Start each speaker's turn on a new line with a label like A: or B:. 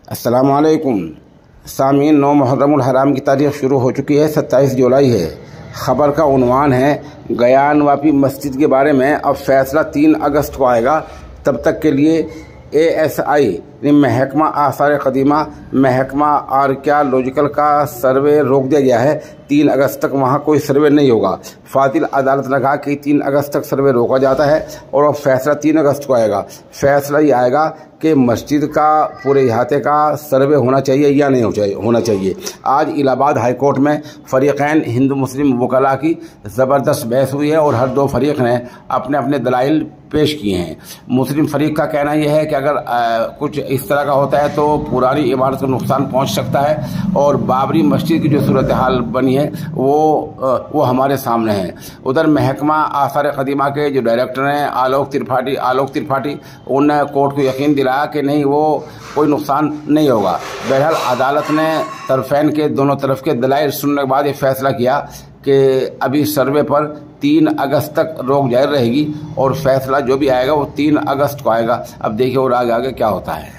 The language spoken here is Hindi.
A: अस्सलाम वालेकुम सामीन। 9 मुहर्रमुल हराम की तारीख शुरू हो चुकी है। 27 जुलाई है। ख़बर का उन्वान है गयान वापी मस्जिद के बारे में अब फैसला 3 अगस्त को आएगा। तब तक के लिए ASI महकमा आसार कदीमा, महकमा आर्कियोलॉजिकल का सर्वे रोक दिया गया है। 3 अगस्त तक वहाँ कोई सर्वे नहीं होगा। फातिल अदालत ने कहा कि 3 अगस्त तक सर्वे रोका जाता है और अब फैसला 3 अगस्त को आएगा। फैसला ये आएगा कि मस्जिद का पूरे इहाते का सर्वे होना चाहिए या नहीं होना चाहिए। आज इलाहाबाद हाई कोर्ट में फरीक़ैन हिंदू मुस्लिम वकला की ज़बरदस्त बहस हुई है और हर दो फरीक ने अपने अपने दलाइल पेश किए हैं। मुस्लिम फरीक का कहना यह है कि अगर कुछ इस तरह का होता है तो पुरानी इमारत को नुकसान पहुंच सकता है और बाबरी मस्जिद की जो सूरत हाल बनी है वो हमारे सामने है। उधर महकमा आसार कदीमा के जो डायरेक्टर हैं आलोक त्रिपाठी उन्होंने कोर्ट को यकीन दिलाया कि नहीं, वो कोई नुकसान नहीं होगा। बहरहाल अदालत ने तरफैन के दोनों तरफ के दलाइल सुनने के बाद ये फैसला किया कि अभी सर्वे पर 3 अगस्त तक रोक जारी रहेगी और फैसला जो भी आएगा वो 3 अगस्त को आएगा। अब देखिए और आगे क्या होता है।